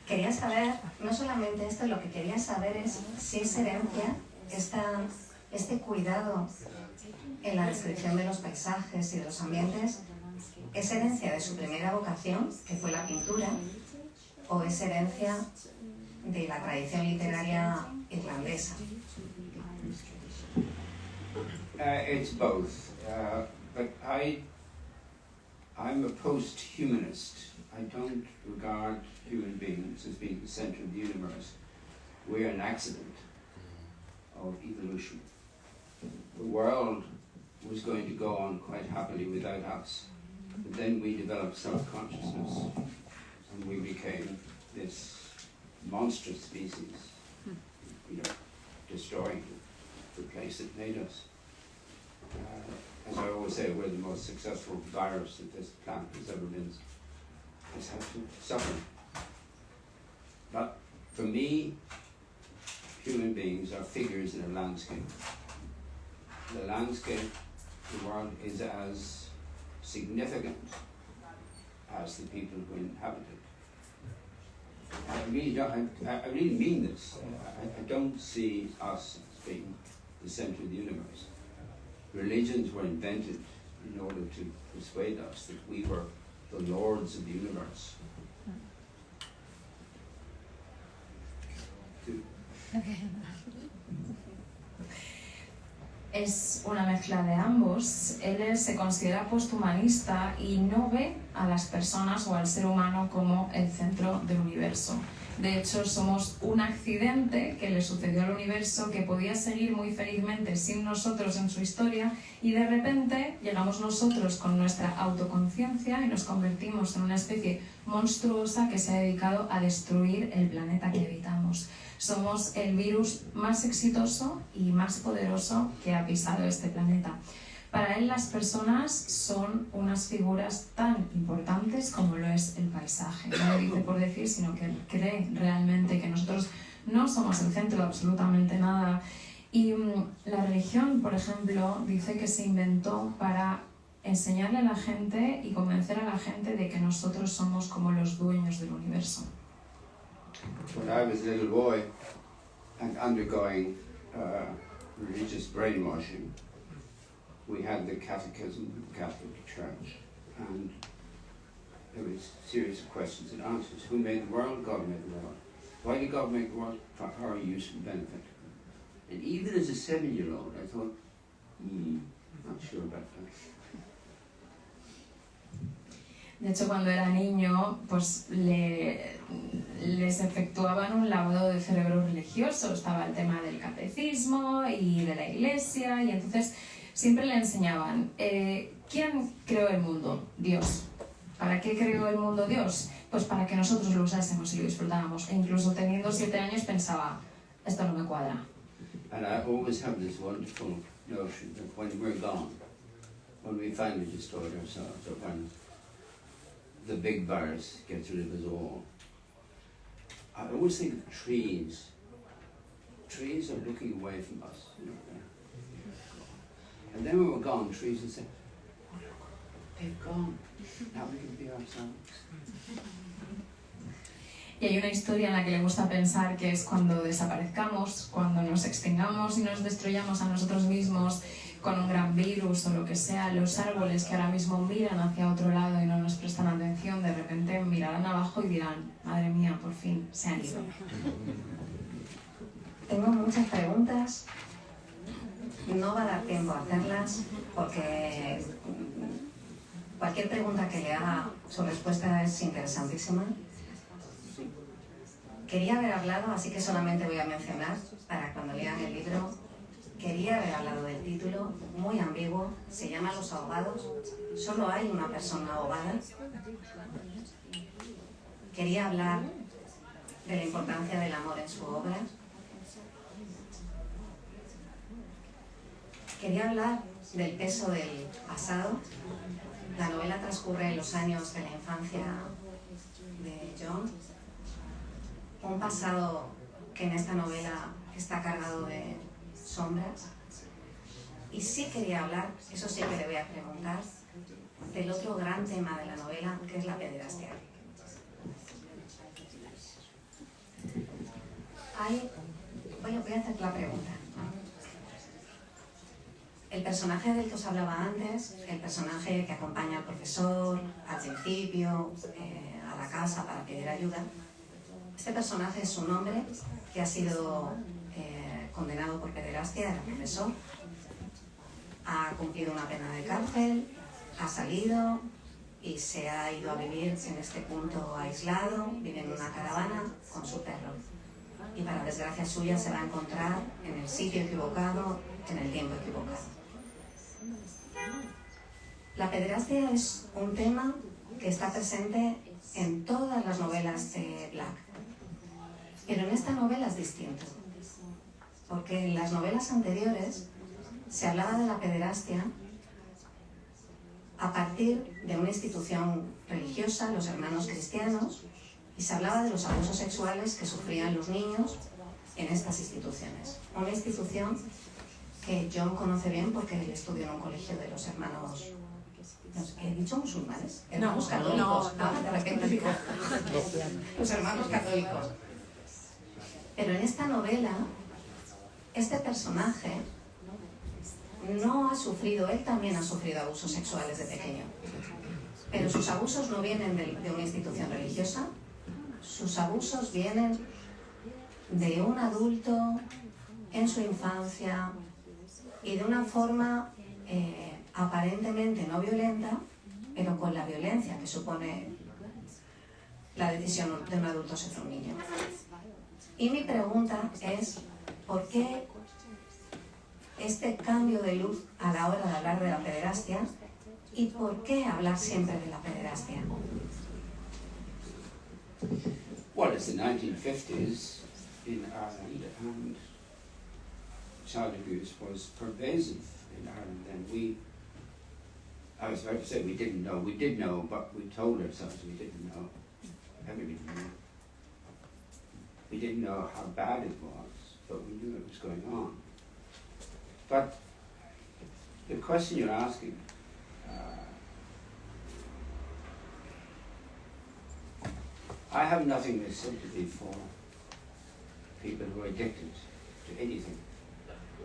Quería saber, no solamente esto, lo que quería saber es si esa herencia, este cuidado en la descripción de los paisajes y de los ambientes, es herencia de su primera vocación, que fue la pintura, o es herencia de la tradición literaria irlandesa. It's both, but I'm a post-humanist. I don't regard human beings as being the center of the universe. We're an accident of evolution. The world was going to go on quite happily without us, but then we developed self-consciousness and we became this monstrous species, destroying the place that made us. As I always say, we're the most successful virus that this planet has ever been, has had to suffer. But for me, human beings are figures in a landscape. The landscape, the world, is as significant as the people who inhabit it. I really mean this. I don't see us as being the center of the universe. Religions were invented in order to persuade us that we were the lords of the universe. Es una mezcla de ambos. Él se considera posthumanista y no ve a las personas o al ser humano como el centro del universo. De hecho, somos un accidente que le sucedió al universo, que podía seguir muy felizmente sin nosotros en su historia, y de repente llegamos nosotros con nuestra autoconciencia y nos convertimos en una especie monstruosa que se ha dedicado a destruir el planeta que habitamos. Somos el virus más exitoso y más poderoso que ha pisado este planeta. Para él, las personas son unas figuras tan importantes como lo es el paisaje. No lo dice por decir, sino que él cree realmente que nosotros no somos el centro de absolutamente nada. Y la religión, por ejemplo, dice que se inventó para enseñarle a la gente y convencer a la gente de que nosotros somos como los dueños del universo. When I was a little boy and undergoing religious brainwashing, we had the catechism of the Catholic Church, and there was a series of questions and answers. Who made the world? God made the world. Why did God make the world? For our use and benefit. And even as a 7-year-old, I thought, not sure about that. De hecho, cuando era niño, pues les efectuaban un lavado de cerebro religioso. Estaba el tema del catecismo y de la iglesia, y entonces siempre le enseñaban, ¿quién creó el mundo? Dios. ¿Para qué creó el mundo Dios? Pues para que nosotros lo usásemos y lo disfrutáramos. E incluso teniendo 7 años pensaba, esto no me cuadra. And I always have this wonderful notion that when we're gone, when we finally destroy ourselves, or when the big virus gets rid of us all, I always think of trees. Trees are looking away from us. You know, and then when we're gone, trees will say, oh, look, they've gone. Now we can be ourselves. Y hay una historia en la que le gusta pensar que es cuando desaparezcamos, cuando nos extingamos y nos destruyamos a nosotros mismos con un gran virus o lo que sea, los árboles que ahora mismo miran hacia otro lado y no nos prestan atención, de repente mirarán abajo y dirán, madre mía, por fin se han ido. Tengo muchas preguntas. No va a dar tiempo a hacerlas porque cualquier pregunta que le haga, su respuesta es interesantísima. Quería haber hablado, así que solamente voy a mencionar, para cuando lean el libro, quería haber hablado del título, muy ambiguo, se llama Los ahogados, solo hay una persona ahogada. Quería hablar de la importancia del amor en su obra. Quería hablar del peso del pasado. La novela transcurre en los años de la infancia de John. Un pasado que en esta novela está cargado de sombras. Y sí quería hablar, eso sí que le voy a preguntar, del otro gran tema de la novela, que es la pederastia. Voy a hacer la pregunta. El personaje del que os hablaba antes, el personaje que acompaña al profesor al principio, a la casa para pedir ayuda, este personaje es un hombre que ha sido condenado por pederastia, era profesor, ha cumplido una pena de cárcel, ha salido y se ha ido a vivir en este punto aislado, vive en una caravana con su perro. Y para desgracia suya se va a encontrar en el sitio equivocado, en el tiempo equivocado. La pederastia es un tema que está presente en todas las novelas de Black, pero en esta novela es distinto. porque en las novelas anteriores se hablaba de la pederastia a partir de una institución religiosa, los hermanos cristianos, y se hablaba de los abusos sexuales que sufrían los niños en estas instituciones. Una institución que John conoce bien porque él estudió en un colegio de los hermanos, no sé, ¿he dicho musulmanes? Hermanos católicos. De repente digo, los hermanos católicos. Pero en esta novela, este personaje no ha sufrido, él también ha sufrido abusos sexuales de pequeño, pero sus abusos no vienen de una institución religiosa, sus abusos vienen de un adulto en su infancia y de una forma aparentemente no violenta, pero con la violencia que supone la decisión de un adulto sobre un niño. Y mi pregunta es, ¿por qué este cambio de luz a la hora de hablar de la pederastia y por qué hablar siempre de la pederastia? Well, it's the 1950s in Ireland, and child abuse was pervasive in Ireland, and I was about to say we didn't know. We did know, but we told ourselves we didn't know. Everybody knew. We didn't know how bad it was, but we knew it was going on. But the question you're asking, I have nothing but sympathy for people who are addicted to anything,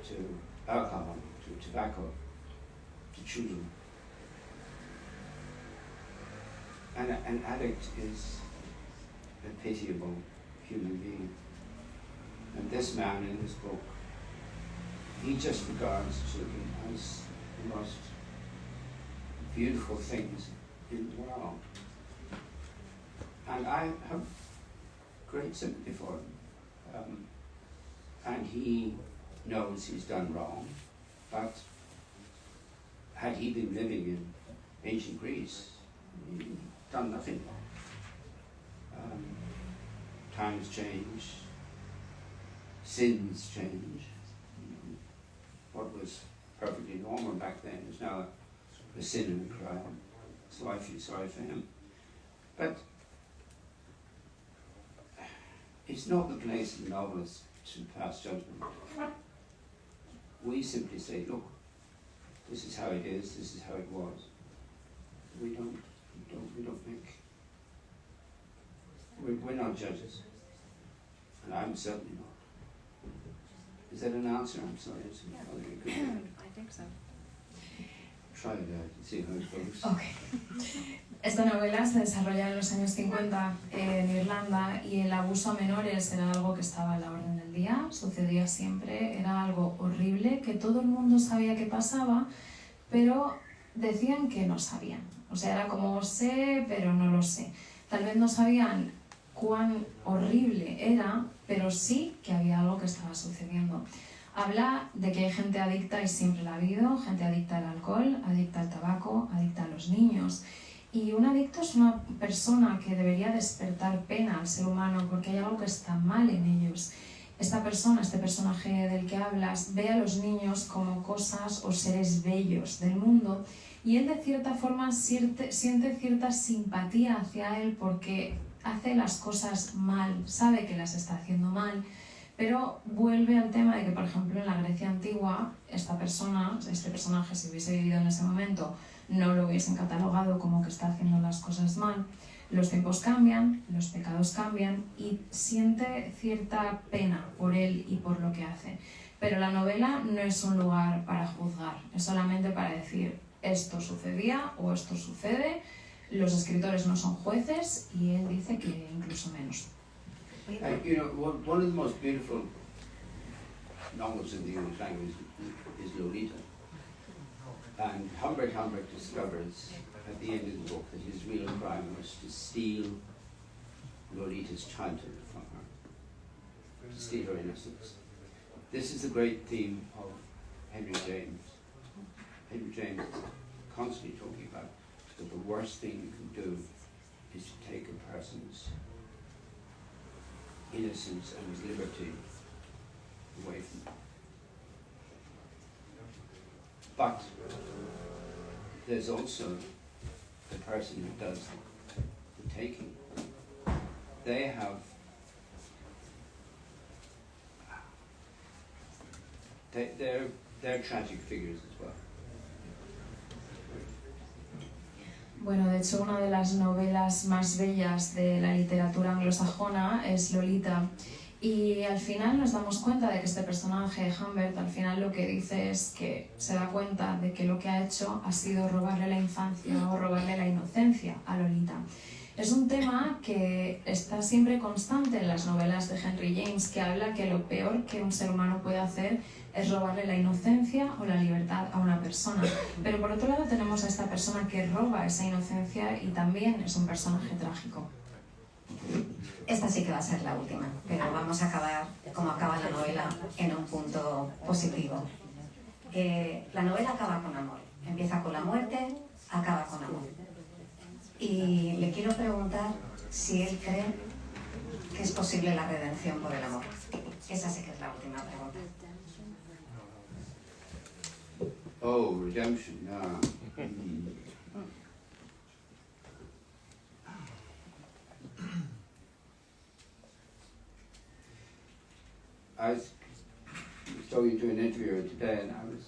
to alcohol, to tobacco, to children. And an addict is a pitiable human being. And this man in his book, he just regards children as the most beautiful things in the world. And I have great sympathy for him. And he knows he's done wrong, but had he been living in ancient Greece, he'd done nothing wrong. Times change, sins change. What was perfectly normal back then is now a sin and a crime. So I feel sorry for him. But it's not the place of the novelist to pass judgment. We simply say, look, this is how it is, this is how it was. We don't make, we're not judges. And I'm certainly not. Is that an answer? I'm sorry. It's I think so. Try it out and see how it goes. Ok. Esta novela se desarrolla en los años 50 en Irlanda y el abuso a menores era algo que estaba a la orden del día, sucedía siempre, era algo horrible que todo el mundo sabía que pasaba, pero decían que no sabían. O sea, era como sé, pero no lo sé. Tal vez no sabían cuán horrible era, pero sí que había algo que estaba sucediendo. Habla de que hay gente adicta y siempre la ha habido, gente adicta al alcohol, adicta al tabaco, adicta a los niños. Y un adicto es una persona que debería despertar pena al ser humano porque hay algo que está mal en ellos. Esta persona, este personaje del que hablas, ve a los niños como cosas o seres bellos del mundo y él de cierta forma siente cierta simpatía hacia él porque hace las cosas mal, sabe que las está haciendo mal, pero vuelve al tema de que, por ejemplo, en la Grecia antigua, esta persona, este personaje, si hubiese vivido en ese momento, no lo hubiesen catalogado como que está haciendo las cosas mal. Los tiempos cambian, los pecados cambian y siente cierta pena por él y por lo que hace. Pero la novela no es un lugar para juzgar, es solamente para decir esto sucedía o esto sucede. Los escritores no son jueces y él dice que incluso menos. You know, one of the most beautiful novels in the English language is Lolita. And Humbert discovers at the end of the book that his real crime was to steal Lolita's childhood from her, to steal her innocence. This is the great theme of Henry James. Henry James is constantly talking about that the worst thing you can do is to take a person's innocence and his liberty away from them. But there's also the person who does the taking. They have they're tragic figures as well. Bueno, de hecho, una de las novelas más bellas de la literatura anglosajona es Lolita. Y al final nos damos cuenta de que este personaje, Humbert, al final lo que dice es que se da cuenta de que lo que ha hecho ha sido robarle la infancia o robarle la inocencia a Lolita. Es un tema que está siempre constante en las novelas de Henry James, que habla que lo peor que un ser humano puede hacer es robarle la inocencia o la libertad a una persona. Pero por otro lado tenemos a esta persona que roba esa inocencia y también es un personaje trágico. Esta sí que va a ser la última, pero vamos a acabar, como acaba la novela, en un punto positivo. La novela acaba con amor. Empieza con la muerte, acaba con amor. Y le quiero preguntar si él cree que es posible la redención por el amor. Esa sí que es la última pregunta. Oh, redemption. I was talking to an interviewer today, and I was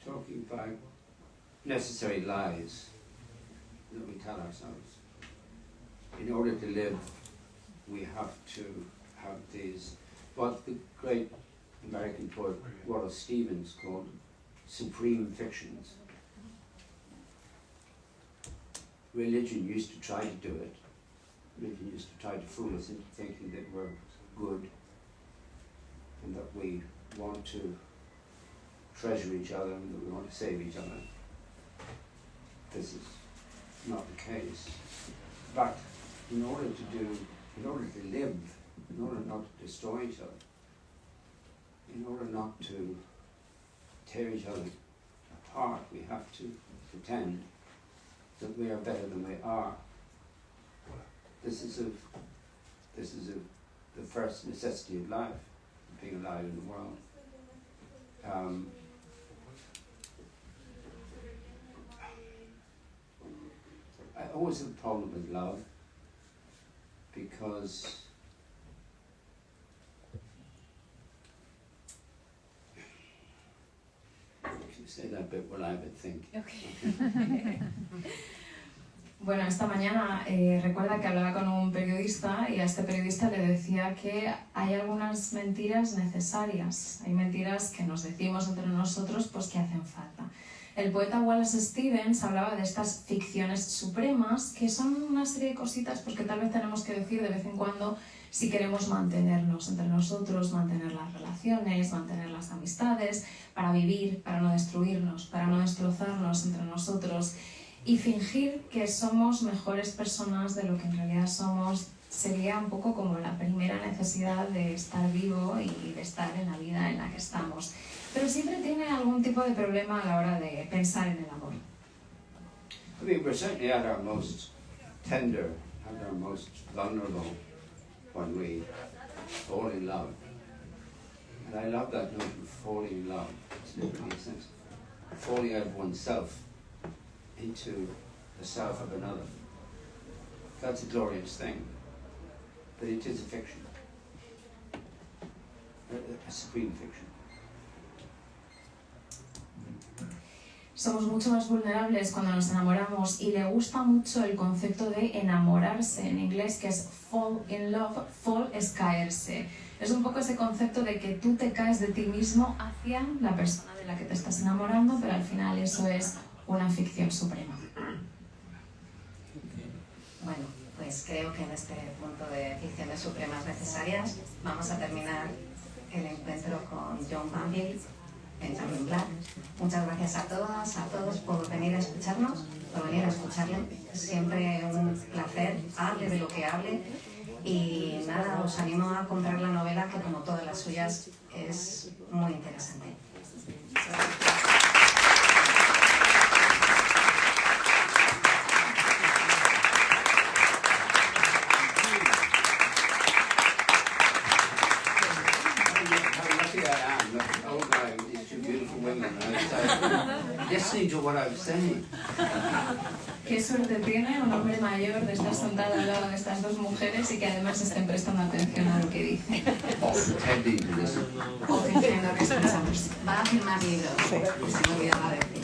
talking about necessary lies that we tell ourselves. In order to live, we have to have these, what the great American poet Wallace Stevens called supreme fictions. Religion used to try to do it. Religion used to try to fool us into thinking that we're good and that we want to treasure each other and that we want to save each other. This is not the case. But in order to live, in order not to destroy each other, in order not to tear each other apart, we have to pretend that we are better than we are. This is the first necessity of life, being alive in the world. I always have a problem with love because if you say that bit, well, I would think. Okay. Bueno, esta mañana recuerda que hablaba con un periodista y a este periodista le decía que hay algunas mentiras necesarias, hay mentiras que nos decimos entre nosotros pues que hacen falta. El poeta Wallace Stevens hablaba de estas ficciones supremas que son una serie de cositas pues, que tal vez tenemos que decir de vez en cuando si queremos mantenernos entre nosotros, mantener las relaciones, mantener las amistades, para vivir, para no destruirnos, para no destrozarnos entre nosotros. Y fingir que somos mejores personas de lo que en realidad somos sería un poco como la primera necesidad de estar vivo y de estar en la vida en la que estamos. Pero siempre tiene algún tipo de problema a la hora de pensar en el amor. I mean, we're certainly at our most tender, at our most vulnerable when we fall in love. And I love that notion of falling in love. It's literally a sense of falling out of oneself into the self of another. That's a glorious thing, but it is a fiction, a supreme fiction. Somos mucho más vulnerables cuando nos enamoramos y le gusta mucho el concepto de enamorarse en inglés, que es fall in love. Fall es caerse. Es un poco ese concepto de que tú te caes de ti mismo hacia la persona de la que te estás enamorando, pero al final eso es una ficción suprema. Bueno, pues creo que en este punto de ficciones supremas necesarias vamos a terminar el encuentro con John Banville, Benjamin Black. Muchas gracias a todas, a todos por venir a escucharnos, por venir a escucharle. Siempre un placer, hable de lo que hable. Y nada, os animo a comprar la novela, que como todas las suyas es muy interesante. How lucky I am. listening to what I was saying. Qué suerte tiene un hombre mayor de estar sentado al lado de estas dos mujeres y que además estén prestando atención a lo que dice. Or pretending to listen. O fingiendo que escuchamos. Va a firmar libros. Sí. Se me olvidaba decir.